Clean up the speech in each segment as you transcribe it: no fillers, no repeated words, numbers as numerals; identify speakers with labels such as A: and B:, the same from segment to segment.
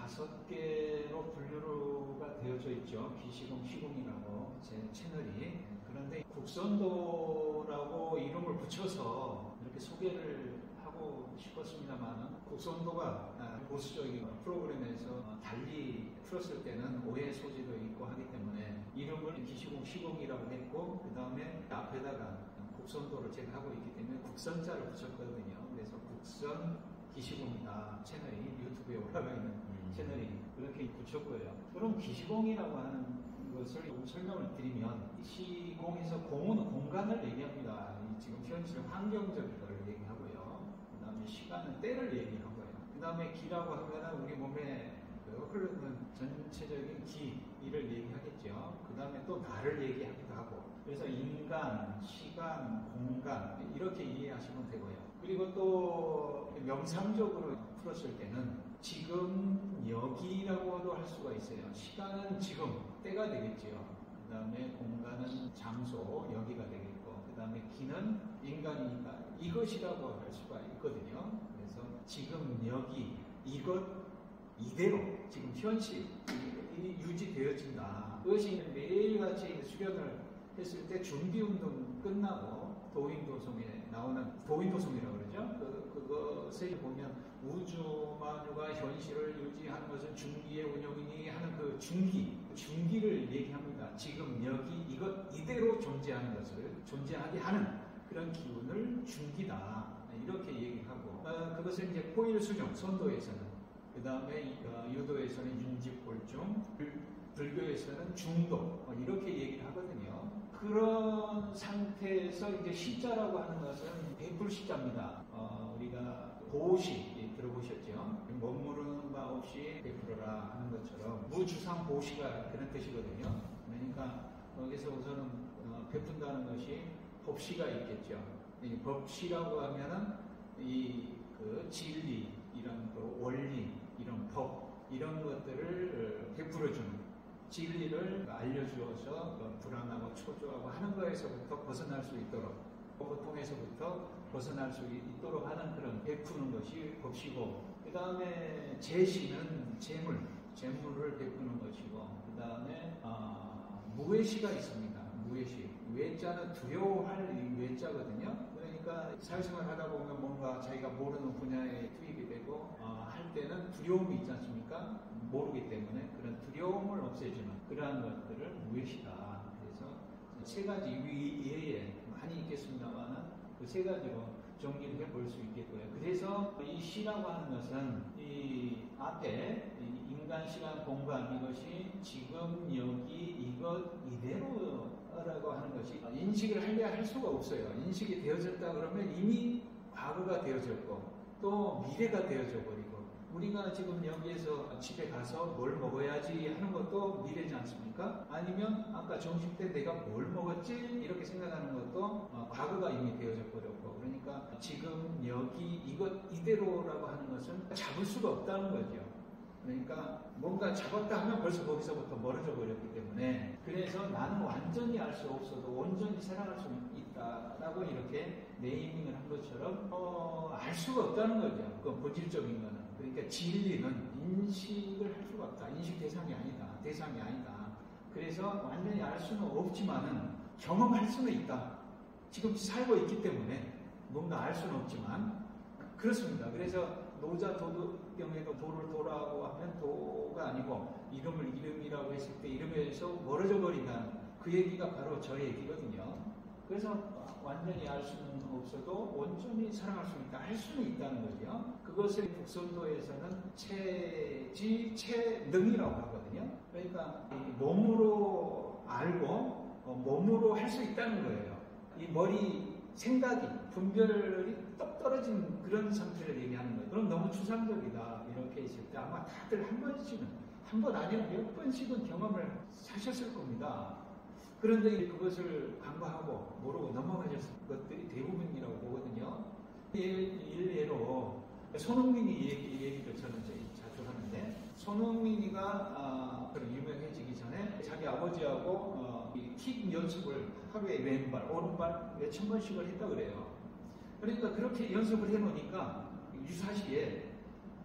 A: 5개로 분류가 되어져 있죠. 기시공, 시공이라고 제 채널이. 그런데 국선도라고 이름을 붙여서 이렇게 소개를 하고 싶었습니다만, 국선도가 보수적인 프로그램에서 달리 풀었을 때는 오해 소지도 있고 하기 때문에 이름을 기시공, 시공이라고 했고, 그 다음에 앞에다가 국선도를 제가 하고 있기 때문에 국선자를 붙였거든요. 그래서 국선 기시공이다 채널이 유튜브에 올라가 있는 채널이 그렇게 붙였고요. 그럼 기시공이라고 하는 것을 설명을 드리면, 시공에서 공은 공간을 얘기합니다. 지금 현실 환경적인 걸 얘기하고요. 그 다음에 시간은 때를 얘기하고요. 그 다음에 기라고 하면 우리 몸에 흐르는 전체적인 기를 얘기하겠죠. 그 다음에 또 나를 얘기하기도 하고. 그래서 인간, 시간, 공간 이렇게 이해하시면 되고요. 그리고 또 명상적으로 풀었을 때는 지금 여기라고도 할 수가 있어요. 시간은 지금 때가 되겠죠. 그 다음에 공간은 장소 여기가 되겠고, 그 다음에 기는 인간이니까 이것이라고 할 수가 있거든요. 그래서 지금 여기 이것 이대로 지금 현실이 유지되어진다. 그것이 매일같이 수련을 했을 때 준비운동 끝나고 도인도성에 나오는, 도인도성이라고 그러죠. 그것을 보면 우주만유가 현실을 유지하는 것은 중기의 운영이니 하는 그 중기를 얘기합니다. 지금 여기 이것 이대로 존재하는 것을 존재하게 하는 그런 기운을 중기다. 이렇게 얘기하고, 그것을 이제 포일수종, 선도에서는, 그 다음에 유도에서는 윤직골중, 불교에서는 중도, 이렇게 얘기를 하거든요. 그런 상태에서 이제 시자라고 하는 것은 베풀시자입니다. 우리가 보시 들어보셨죠? 머무르는 바 없이 베풀어라 하는 것처럼 무주상 보시가 그런 뜻이거든요. 그러니까 여기서 우선은 베푼다는 것이 법시가 있겠죠. 이 법시라고 하면은 그 진리, 이런 그 원리, 이런 법, 이런 것들을 베풀어주는, 진리를 알려주어서 불안하고 초조하고 하는 거에서부터 벗어날 수 있도록, 고통에서부터 벗어날 수 있도록 하는 그런 베푸는 것이 법시고, 그 다음에 제시는 재물을 베푸는 것이고, 그 다음에 무외시가 있습니다. 무외시. 외자는 두려워할 외자거든요. 그러니까 사회생활 하다 보면 뭔가 자기가 모르는 분야에 투입이 되고 할 때는 두려움이 있지 않습니까? 모르기 때문에 그런 두려움을 없애주는 그러한 것들을 무외시다. 그래서 세 가지 이외에 많이 있겠습니다만 그 세 가지로 정리를 해볼 수 있겠고요. 그래서 이 시라고 하는 것은 이 앞에 인간, 시간, 공간, 이것이 지금, 여기, 이것, 이대로라고 하는 것이 인식을 하려 할 수가 없어요. 인식이 되어졌다 그러면 이미 과거가 되어졌고 또 미래가 되어져 버리고, 우리가 지금 여기에서 집에 가서 뭘 먹어야지 하는 것도 미래지 않습니까? 아니면 아까 점심 때 내가 뭘 먹었지? 이렇게 생각하는 것도 과거가 이미 되어져 버렸고, 그러니까 지금, 여기, 이것, 이대로라고 하는 것은 잡을 수가 없다는 거죠. 그러니까 뭔가 잡았다 하면 벌써 거기서부터 멀어져 버렸기 때문에, 그래서 나는 완전히 알 수 없어도 온전히 살아갈 수 있다라고 이렇게 네이밍을 한 것처럼 알 수가 없다는 거죠. 그 본질적인 거는. 그러니까 진리는 인식을 할 수가 없다. 인식 대상이 아니다. 그래서 완전히 알 수는 없지만은 경험할 수는 있다. 지금 살고 있기 때문에 뭔가 알 수는 없지만 그렇습니다. 그래서 노자 도덕경에도 도를 도라고 하면 도가 아니고 이름을 이름이라고 했을 때 이름에서 멀어져 버린다는 그 얘기가 바로 저 얘기거든요. 그래서 완전히 알 수는 없어도 온전히 사랑할 수 있다, 알 수는 있다는 거죠. 그것을 북선도에서는 체지체능이라고 하거든요. 그러니까 몸으로 알고 몸으로 할 수 있다는 거예요. 이 머리 생각이, 분별이 똑 떨어진 그런 상태를 얘기하는 거예요. 그럼 너무 추상적이다. 이렇게 있을 때 아마 다들 한 번씩은, 한 번 아니면 몇 번씩은 경험을 하셨을 겁니다. 그런데 그것을 간과하고 모르고 넘어가셨을 것들이 대부분이라고 보거든요. 일례로 손흥민이 얘기를 저는 자주 하는데, 손흥민이가 유명해지기 전에 자기 아버지하고 킥 연습을 하루에 왼발, 오른발 몇천 번씩을 했다 그래요. 그러니까 그렇게 연습을 해놓으니까 유사시에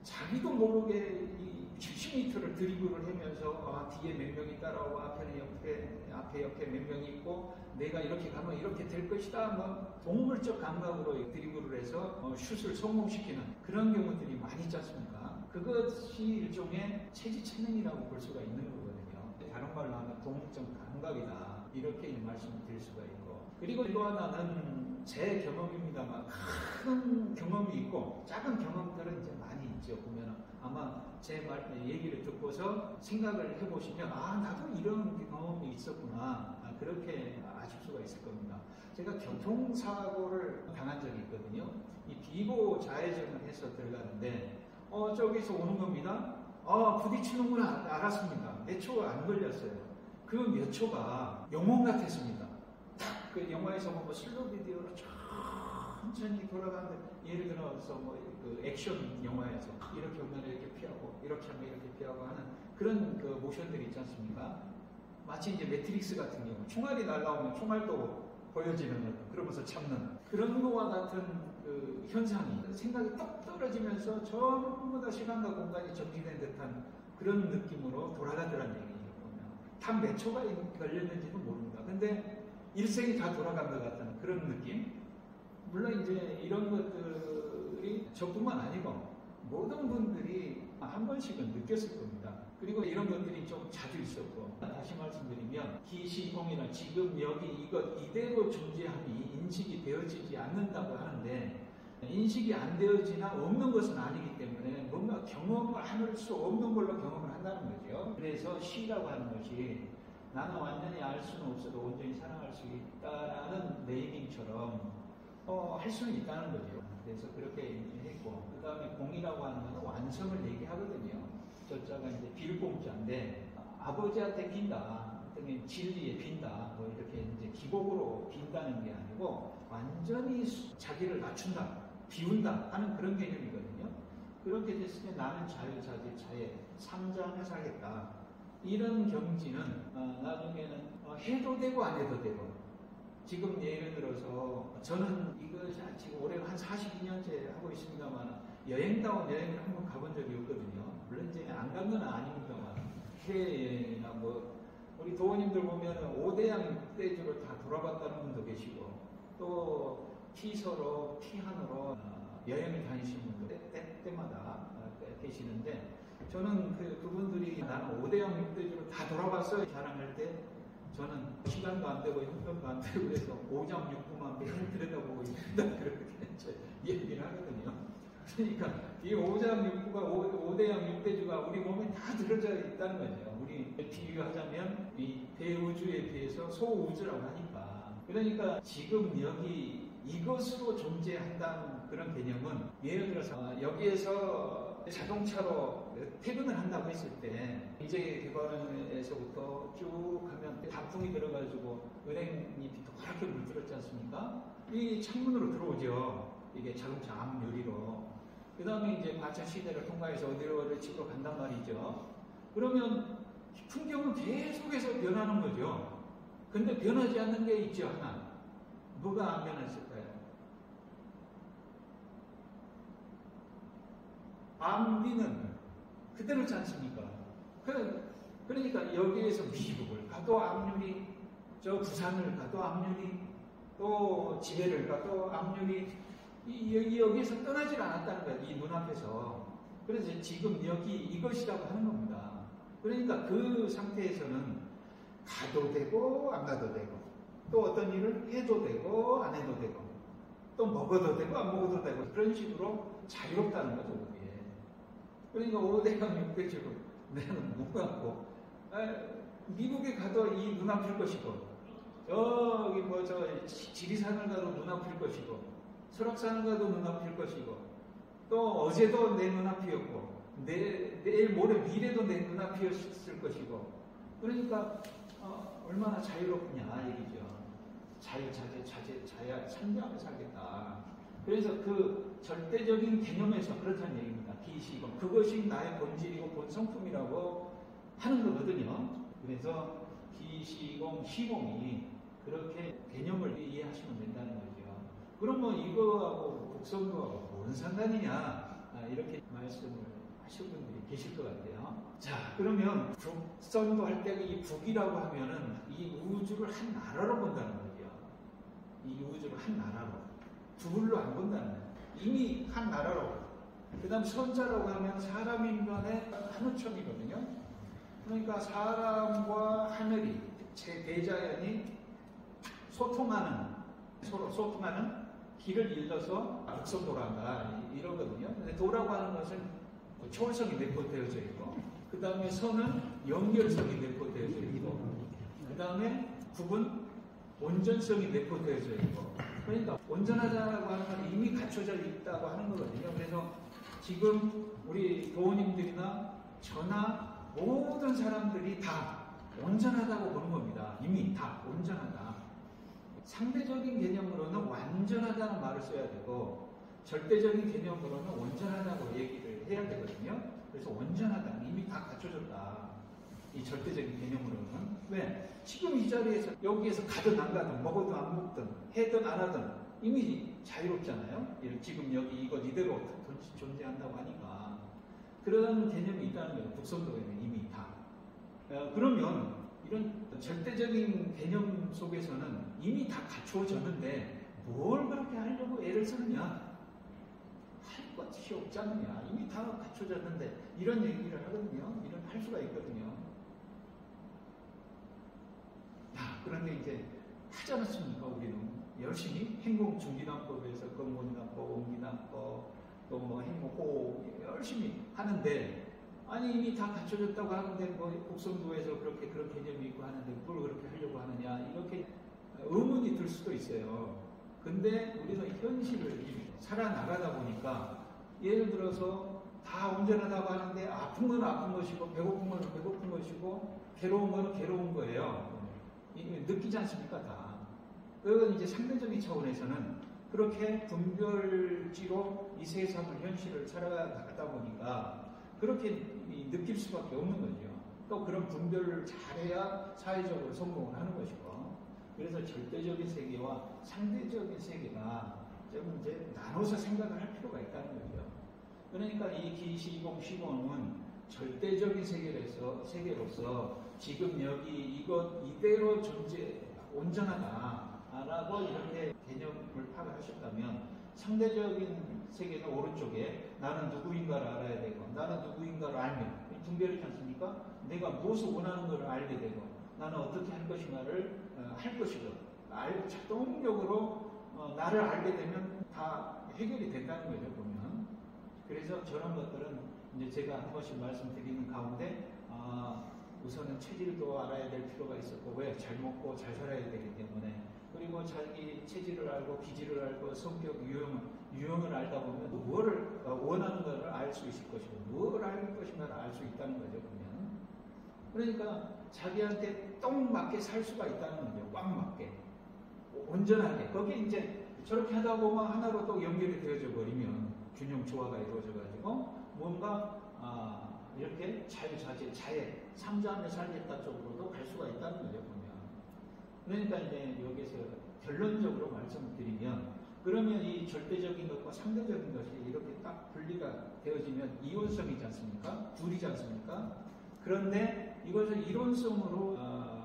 A: 자기도 모르게 이 70m를 드리블을 하면서 뒤에 몇 명이 따라오고 앞에 옆에 몇 명이 있고 내가 이렇게 가면 이렇게 될 것이다. 뭐 동물적 감각으로 드리블을 해서 슛을 성공시키는 그런 경우들이 많이 있지 않습니까? 그것이 일종의 체지 체능이라고 볼 수가 있는 거거든요. 다른 말로 하면 동물적 감각이다. 이렇게 말씀을 드릴 수가 있고, 그리고 또 하나는 제 경험입니다만 큰 경험이 있고 작은 경험들은 이제 많이 있죠. 보면 아마 제 얘기를 듣고서 생각을 해보시면 나도 이런 경험이 있었구나, 그렇게 아실 수가 있을 겁니다. 제가 교통사고를 당한 적이 있거든요. 이 비보 좌회전을 해서 들어가는데 저기서 오는 겁니다. 부딪히는구나 알았습니다. 몇 초 안 걸렸어요. 그 몇 초가 영혼 같았습니다. 딱 그 영화에서 뭐 슬로우 비디오로 천천히 돌아가는데, 예를 들어서 그 액션 영화에서 이렇게 오면 이렇게 피하고 이렇게 하면 이렇게 피하고 하는 그런 그 모션들이 있지 않습니까? 마치 이제 매트릭스 같은 경우 총알이 날라오면 총알도 보여지는, 그러면서 참는 그런 거와 같은 그 현상이 생각이 똑 떨어지면서 전부 다 시간과 공간이 정지된 듯한 그런 느낌으로 돌아가더라는 얘기예요. 단 몇 초가 걸렸는지는 모릅니다. 근데 일생이 다 돌아간 것 같은 그런 느낌? 물론 이제 이런 것들이 저뿐만 아니고 모든 분들이 한 번씩은 느꼈을 겁니다. 그리고 이런 것들이 좀 자주 있었고, 다시 말씀드리면 기시공이나 지금 여기 이것 이대로 존재함이 인식이 되어지지 않는다고 하는데, 인식이 안 되어지나 없는 것은 아니기 때문에 뭔가 경험을 할 수 없는 걸로 경험을 한다는 거죠. 그래서 시라고 하는 것이 나는 완전히 알 수는 없어도 온전히 사랑할 수 있다라는 네이밍처럼 할 수는 있다는 거죠. 그래서 그렇게 했고, 그 다음에 공이라고 하는 것은 완성을 얘기하거든요. 저자가 이제 빌공자인데 아버지한테 빈다, 어떤 진리에 빈다, 뭐 이렇게 이제 기복으로 빈다는 게 아니고 완전히 자기를 낮춘다, 비운다 하는 그런 개념이거든요. 그렇게 됐을 때 나는 자유자재 자애, 삼장해서 하겠다. 이런 경지는 나중에는 해도 되고 안 해도 되고, 지금 예를 들어서 저는 이것이 지금 올해 한 42년째 하고 있습니다만 여행다운 여행을 한번 가본 적이 없거든요. 물론 이제 안 간 건 아닙니다만 해외여행이나 뭐 우리 도원님들 보면 5대양 6대주를 다 돌아봤다는 분도 계시고, 또 피서로 피한으로 여행을 다니시는 분도 때마다 계시는데, 저는 그분들이 나는 5대양 6대주를 다 돌아봤어요 자랑할 때, 저는 시간도 안 되고 형편도 안 되고 그래서 5장 6부만 매일 들여다보고 있다, 그렇게 얘기를 하거든요. 그러니까 이 5장 6부가 5대양 6대주가 우리 몸에 다 들어져 있다는 거죠. 우리 비유하자면 이 대우주에 비해서 소우주라고 하니까, 그러니까 지금 여기 이것으로 존재한다는 그런 개념은, 예를 들어서 여기에서 자동차로 퇴근을 한다고 했을 때 이제 개발에서부터 쭉 하면 단풍이 들어가지고 은행잎이 그렇게 물들었지 않습니까? 이 창문으로 들어오죠. 이게 자동차 앞 유리로. 그 다음에 이제 과천 시대를 통과해서 어디로 집으로 간단 말이죠. 그러면 풍경은 계속해서 변하는 거죠. 근데 변하지 않는 게 있죠, 하나. 뭐가 안 변했을까요? 암비는 그대로지 않습니까? 그러니까 여기에서 미국을 가도 압률이, 저 부산을 가도 압률이, 또 지혜를 가도 압률이, 여기에서 떠나질 않았다는 거예요. 이 눈앞에서. 그래서 지금 여기 이것이라고 하는 겁니다. 그러니까 그 상태에서는 가도 되고 안 가도 되고, 또 어떤 일을 해도 되고 안 해도 되고, 또 먹어도 되고 안 먹어도 되고, 그런 식으로 자유롭다는 거죠, 그게. 그러니까 5대강 6대주로 내는 못 갖고, 미국에 가도 이 눈앞일 것이고, 저기 지리산을 가도 눈앞일 것이고, 설악산을 가도 눈앞일 것이고, 또 어제도 내 눈앞이었고, 내일 모레 미래도 내 눈앞이었을 것이고, 그러니까 얼마나 자유롭냐 얘기죠. 자유자재 자야 참여하며 살겠다. 그래서 그 절대적인 개념에서 그렇다는 얘기입니다. 기시공, 그것이 나의 본질이고 본성품이라고 하는 거거든요. 그래서 기시공, 시공이 그렇게 개념을 이해하시면 된다는 거죠. 그러면 이거하고 복선도하고 뭔 상관이냐, 이렇게 말씀을 하실 분들이 계실 것 같아요. 자, 그러면 북선도 할 때 이 북이라고 하면은 이 우주를 한 나라로 본다는 거죠. 이 우주를 한 나라로. 둘로 안 본다는 거예요. 이미 한 나라로. 그 다음 선자라고 하면 사람 인간의 하느천이거든요. 그러니까 사람과 하늘이, 제 대자연이 서로 소통하는 길을 일러서 북선도라 한다. 이러거든요. 근데 도라고 하는 것은 초월성이 내포되어져 있고, 그 다음에 선은 연결성이 내포되어져 있고, 그 다음에 북은 온전성이 내포되어져 있고, 그러니까 온전하다고 하는 건 이미 갖춰져 있다고 하는 거거든요. 그래서 지금 우리 도우님들이나 저나 모든 사람들이 다 온전하다고 보는 겁니다. 이미 다 온전하다. 상대적인 개념으로는 완전하다는 말을 써야 되고, 절대적인 개념으로는 온전하다고 얘기를 해야 되거든요. 그래서 온전하다, 이미 다 갖춰졌다. 이 절대적인 개념으로는. 왜? 지금 이 자리에서 여기에서 가든 안 가든 먹어든 안 먹든 해든 안 하든 이미 자유롭잖아요. 지금 여기 이것 이대로 존재한다고 하니까. 그런 개념이 있다는 거예요. 북선도에는 이미 다. 그러면 이런 절대적인 개념 속에서는 이미 다 갖추어졌는데 뭘 그렇게 하려고 애를 쓰느냐? 할 것이 없지 않느냐? 이미 다 갖춰졌는데 이런 얘기를 하거든요. 이런 할 수가 있거든요. 그런데 이제 하지 않았습니까? 우리는 열심히 행공중기난법에서 건곤난법, 옹기난법, 또 뭐 행공호 열심히 하는데, 아니 이미 다 갖춰졌다고 하는데 뭐 북선도에서 그렇게 그런 개념이 있고 하는데 뭘 그렇게 하려고 하느냐, 이렇게 의문이 들 수도 있어요. 근데 우리는 현실을 살아나가다 보니까, 예를 들어서 다 온전하다고 하는데 아픈 건 아픈 것이고 배고픈 건 배고픈 것이고 괴로운 건 괴로운 거예요. 느끼지 않습니까? 다. 그건 이제 상대적인 차원에서는 그렇게 분별지로 이 세상을, 현실을 살아가다 보니까 그렇게 느낄 수밖에 없는 거죠. 또 그런 분별을 잘해야 사회적으로 성공을 하는 것이고, 그래서 절대적인 세계와 상대적인 세계가 좀 이제 나눠서 생각을 할 필요가 있다는 거죠. 그러니까 이 기시공 시공은 절대적인 세계로서 지금 여기 이것 이대로 온전하다라고 이렇게 개념을 파악하셨다면, 상대적인 세계는 오른쪽에 나는 누구인가를 알아야 되고, 나는 누구인가를 알면 분별이지 않습니까? 내가 무엇을 원하는 것을 알게 되고, 나는 어떻게 할 것인가를 할 것이고, 자동적으로 나를 알게 되면 다 해결이 된다는 거죠, 보면. 그래서 저런 것들은 이제 제가 한 번씩 말씀드리는 가운데, 우선은 체질도 알아야 될 필요가 있었고, 왜? 잘 먹고 잘 살아야 되기 때문에. 그리고 자기 체질을 알고 기질을 알고 성격 유형을 알다 보면 무엇을 원하는 것을 알 수 있을 것이고, 무엇을 할 것인가를 알 수 있다는 거죠, 보면. 그러니까 자기한테 딱 맞게 살 수가 있다는 거죠. 꽉 맞게, 온전하게. 거기에 이제 저렇게 하다 보면 하나로 또 연결이 되어져 버리면 균형 조화가 이루어져 가지고 뭔가 이렇게 자해, 삼자하며 살겠다 쪽으로도 갈 수가 있다는 거죠, 보면. 그러니까 이제 여기서 결론적으로 말씀드리면, 그러면 이 절대적인 것과 상대적인 것이 이렇게 딱 분리가 되어지면 이원성이지 않습니까? 둘이지 않습니까? 그런데 이것을 이론성으로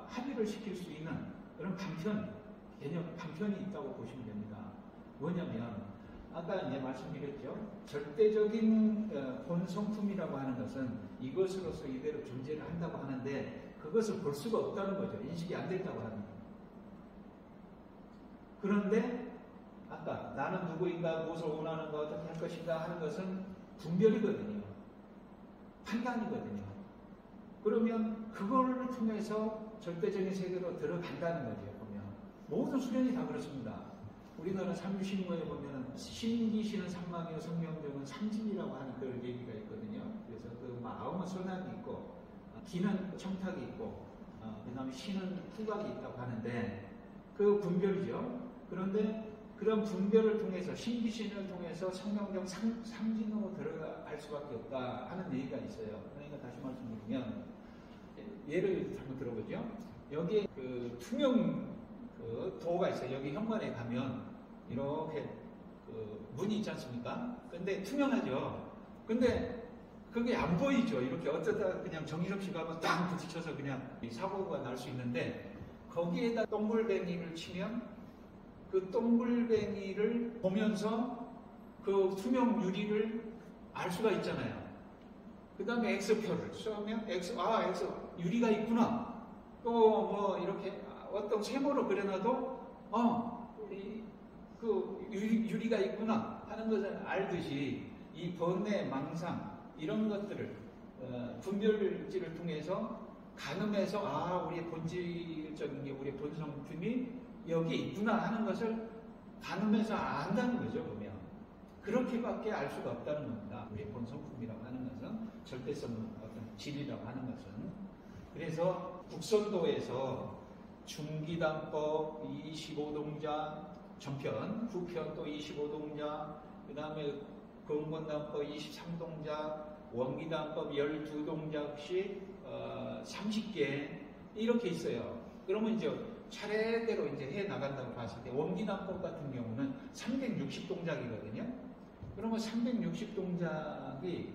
A: 합의를 시킬 수 있는 그런 방편이 있다고 보시면 됩니다. 뭐냐면, 아까 이제 말씀드렸죠. 절대적인 본성품이라고 하는 것은 이것으로서 이대로 존재를 한다고 하는데, 그것을 볼 수가 없다는 거죠. 인식이 안 된다고 하는 거예요. 그런데 아까 나는 누구인가, 무엇을 원하는가, 어떻게 할 것인가 하는 것은 분별이거든요. 판단이거든요. 그러면 그걸 통해서 절대적인 세계로 들어간다는 거죠. 보면 모든 수련이 다 그렇습니다. 우리나라 삼유신무에 보면 신기시는 삼망이요 성명정은 삼진이라고 하는 그런 얘기가 있거든요. 그래서 그 마음은 선악이 있고, 기는 청탁이 있고, 그 다음에 신은 후각이 있다고 하는데, 그 분별이죠. 그런데 그런 분별을 통해서, 신기신을 통해서 성명정 삼진으로 들어갈 수밖에 없다 하는 얘기가 있어요. 그러니까 다시 말씀드리면, 예를 한번 들어보죠. 여기에 그 투명 그 도가 있어요. 여기 현관에 가면 이렇게 그 문이 있지 않습니까? 근데 투명하죠. 근데 그게 안 보이죠. 이렇게 어쩌다 그냥 정신없이 가면 땅 부딪혀서 그냥 사고가 날 수 있는데, 거기에다 동글뱅이를 치면 그 동글뱅이를 보면서 그 투명 유리를 알 수가 있잖아요. 그 다음에 X표를 쏘면 X 유리가 있구나. 또 뭐 이렇게 어떤 세모로 그려놔도 그 유리가 있구나 하는 것을 알듯이, 이 번뇌, 망상 이런 것들을 분별지를 통해서 가늠해서 우리의 본질적인 게, 우리의 본성품이 여기 있구나 하는 것을 가늠해서 안다는 거죠. 보면 그렇게밖에 알 수가 없다는 겁니다. 우리의 본성품이라고 하는 것은, 절대성 어떤 진리라고 하는 것은. 그래서 북선도에서 중기단법 25동자 전편, 후편 또 25동자, 그 다음에 근본단법 23동자, 원기단법 12동자씩 30개 이렇게 있어요. 그러면 이제 차례대로 이제 해 나간다고 봤을 때, 원기단법 같은 경우는 360동작이거든요. 그러면 360동작이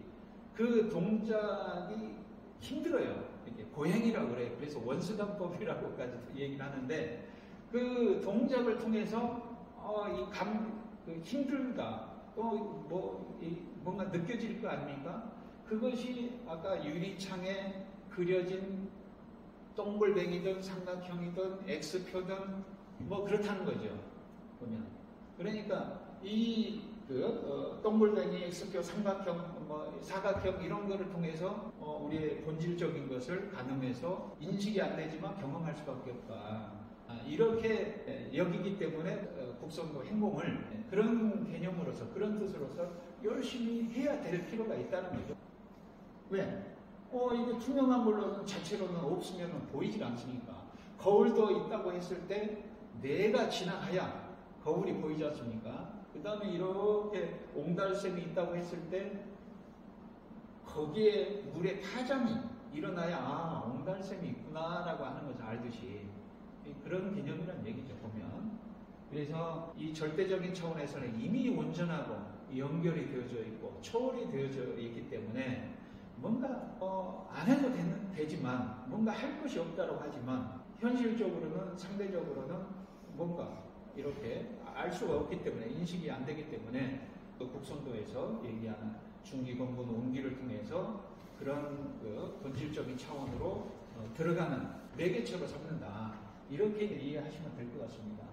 A: 그 동작이 힘들어요. 이렇게 고행이라고 그래요. 그래서 원수단법이라고까지 얘기를 하는데, 그 동작을 통해서 힘들다, 또 뭔가 느껴질 거 아닙니까? 그것이 아까 유리창에 그려진 동글뱅이든 삼각형이든 X표든 뭐 그렇다는 거죠. 보면. 그러니까 동글뱅이, X표, 삼각형, 사각형 이런 거를 통해서 우리의 본질적인 것을 가늠해서 인식이 안 되지만 경험할 수밖에 없다. 이렇게 여기기 때문에 북선도 행공을 그런 개념으로서, 그런 뜻으로서 열심히 해야 될 필요가 있다는 거죠. 왜? 이게 투명한 걸로는 자체로는 없으면 보이질 않습니까? 거울도 있다고 했을 때 내가 지나가야 거울이 보이지 않습니까? 그 다음에 이렇게 옹달샘이 있다고 했을 때 거기에 물의 파장이 일어나야 옹달샘이 있구나 라고 하는 것을 알듯이, 그런 개념이라는 얘기죠. 보면. 그래서 이 절대적인 차원에서는 이미 온전하고 연결이 되어져 있고 초월이 되어져 있기 때문에 뭔가 안 해도 되지만, 뭔가 할 것이 없다고 하지만 현실적으로는, 상대적으로는 뭔가 이렇게 알 수가 없기 때문에, 인식이 안 되기 때문에 북선도에서 얘기하는 중기근본 온기를 통해서 그런 본질적인 차원으로 들어가는 매개체로 삼는다, 이렇게 이해하시면 될 것 같습니다.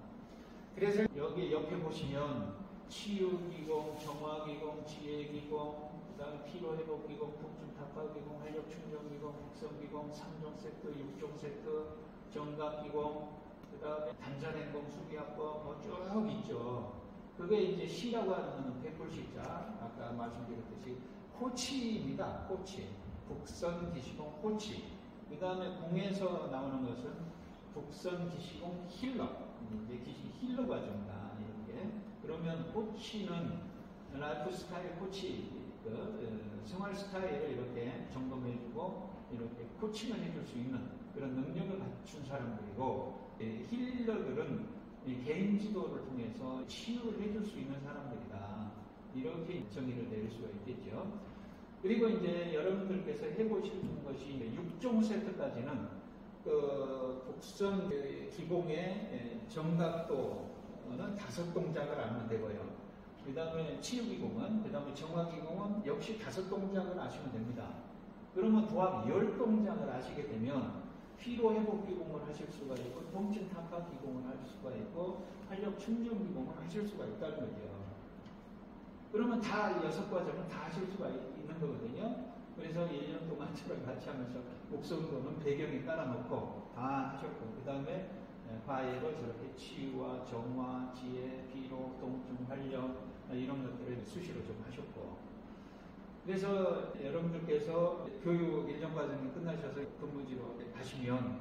A: 그래서 여기 옆에 보시면 치유기공, 정화기공, 지혜기공, 그 다음에 피로회복기공, 북중타파기공, 활력충전기공, 백성기공, 3종 세트, 6종 세트, 정각기공, 그 다음에 단전행공, 수기합법 쭉 있죠. 그게 이제 시라고 하는 백불시자, 아까 말씀드렸듯이 코치입니다. 코치. 북선 기시공 코치. 그 다음에 공에서 나오는 것은 북선 기시공 힐러. 이제 기시 힐러 과정이다. 이렇게. 그러면 코치는 라이프 스타일 코치, 생활 스타일을 이렇게 점검해주고 이렇게 코칭을 해줄 수 있는 그런 능력을 갖춘 사람들이고, 힐러들은 개인 지도를 통해서 치유를 해줄 수 있는 사람들이다. 이렇게 정의를 내릴 수가 있겠죠. 그리고 이제 여러분들께서 해보실 것이 6종 세트까지는 북선 기공의 정각도는 5동작을 알면 되고요. 그 다음에 치유기공은, 그 다음에 정화기공은 역시 5동작을 아시면 됩니다. 그러면 도합 10동작을 아시게 되면 피로회복기공을 하실 수가 있고, 통진타파기공을 할 수가 있고, 활력충전기공을 하실 수가 있다는 거죠. 그러면 다 6과정은 다 하실 수가 있는 거거든요. 그래서 1년 동안 저랑 같이 하면서 목소리로는 배경에 깔아놓고 다 하셨고, 그 다음에 과외로 저렇게 치유와 정화, 지혜, 피로, 통증, 활력 이런 것들을 수시로 좀 하셨고, 그래서 여러분들께서 교육 1년 과정이 끝나셔서 근무지로 가시면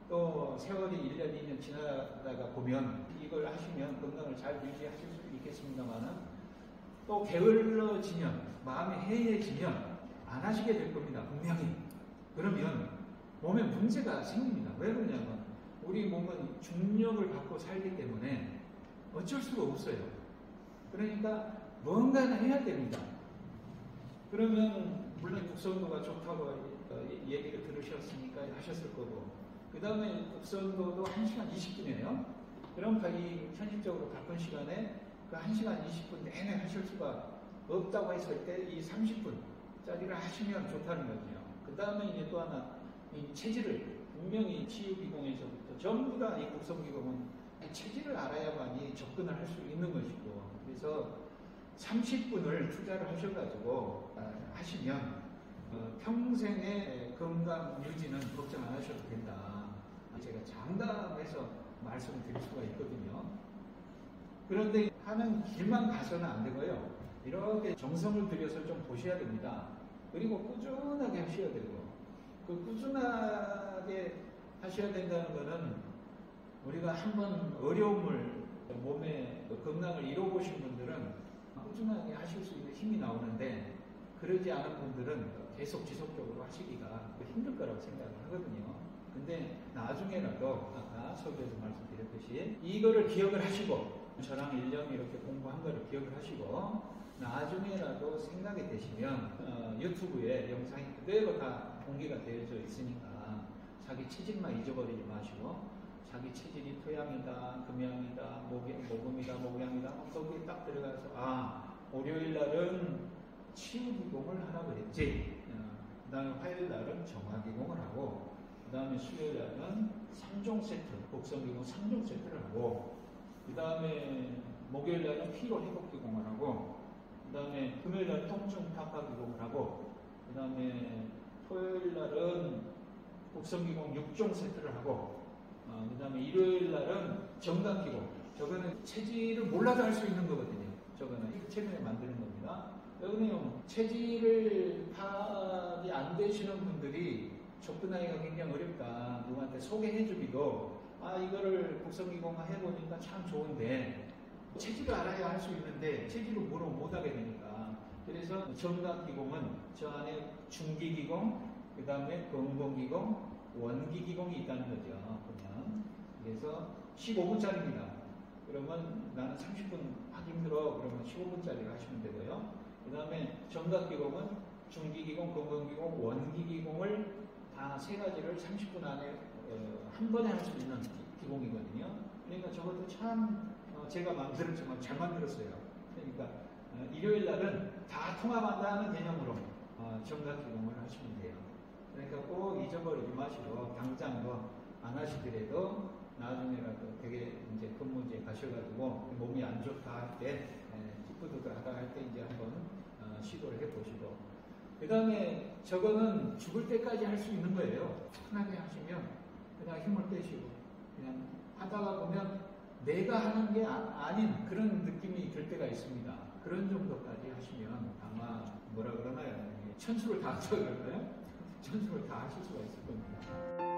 A: 또 세월이 1년, 2년 지나다가 보면 이걸 하시면 건강을 잘 유지하실 수 있겠습니다만은 또 게을러지면, 마음이 해이해지면 안 하시게 될 겁니다. 분명히. 그러면 몸에 문제가 생깁니다. 왜 그러냐면 우리 몸은 중력을 받고 살기 때문에 어쩔 수가 없어요. 그러니까 뭔가는 해야 됩니다. 그러면 물론 국선도가 좋다고 얘기를 들으셨으니까 하셨을 거고, 그 다음에 국선도도 1시간 20분이에요. 그럼 이 현실적으로 바쁜 시간에 그 1시간 20분 내내 하실 수가 없다고 했을 때 이 30분짜리를 하시면 좋다는 거죠. 그 다음에 이제 또 하나, 이 체질을 분명히 치유기공에서부터 전부 다 이 국성기공은 체질을 알아야만이 접근을 할 수 있는 것이고, 그래서 30분을 투자를 하셔가지고 하시면 평생의 건강 유지는 걱정 안 하셔도 된다. 제가 장담해서 말씀을 드릴 수가 있거든요. 그런데 하는 길만 가서는 안 되고요. 이렇게 정성을 들여서 좀 보셔야 됩니다. 그리고 꾸준하게 하셔야 되고, 그 꾸준하게 하셔야 된다는 것은 우리가 한번 어려움을 몸에 건강을 잃어보신 분들은 꾸준하게 하실 수 있는 힘이 나오는데, 그러지 않은 분들은 계속 지속적으로 하시기가 힘들 거라고 생각을 하거든요. 근데 나중에라도 아까 서두에서 말씀드렸듯이 이거를 기억을 하시고, 저랑 1년 이렇게 공부한 거를 기억을 하시고, 나중에라도 생각이 되시면 유튜브에 영상이 그대로 다 공개가 되어져 있으니까 자기 체질만 잊어버리지 마시고, 자기 체질이 토양이다, 금양이다, 모금이다, 목양이다, 거기에 딱 들어가서 월요일 날은 치유기공을 하라고 그랬지, 그 다음에 화요일 날은 정화기공을 하고, 그 다음에 수요일 날은 3종 세트, 복성기공 3종 세트를 하고, 그 다음에 목요일 날은 피로회복기공을 하고, 그 다음에 금요일 날은 통증 타파기공을 하고, 그 다음에 토요일 날은 복성기공 6종 세트를 하고, 그 다음에 일요일 날은 정강기공. 저거는 체질을 몰라도 할 수 있는 거거든요. 저거는 이거 최근에 만드는 겁니다. 여기는 체질을 파악이 안 되시는 분들이 접근하기가 굉장히 어렵다. 누구한테 소개해주기도 이거를 국성기공화 해보니까 참 좋은데, 체질을 알아야 할 수 있는데 체질을 못하게 되니까. 그래서 정강기공은 저 안에 중기기공, 그 다음에 건공기공, 원기기공이 있다는 거죠. 그냥. 그래서 15분짜리입니다. 그러면 나는 30분 하기 힘들어. 그러면 15분짜리를 하시면 되고요. 그 다음에 정강기공은 중기기공, 건강기공, 원기기공을 다 세 가지를 30분 안에 한 번에 할 수 있는 기공이거든요. 그러니까 저것도 참 제가 만들었지만 잘 만들었어요. 그러니까 일요일 날은 다 통합한다는 개념으로 정강기공을 하시면 돼요. 그러니까 꼭 잊어버리지 마시고, 당장 안 하시더라도 나중에라도 되게 이제 근무지에 가셔가지고 몸이 안 좋다 할 때, 찌뿌드드하다 할 때 이제 한번 시도를 해보시고, 그 다음에 저거는 죽을 때까지 할 수 있는 거예요. 편하게 하시면 그냥 힘을 빼시고 그냥 하다가 보면 내가 하는 게 아닌 그런 느낌이 들 때가 있습니다. 그런 정도까지 하시면 아마 뭐라 그러나요? 천수를 다 하셔야 될까요? 천수를 다 하실 수가 있을 겁니다.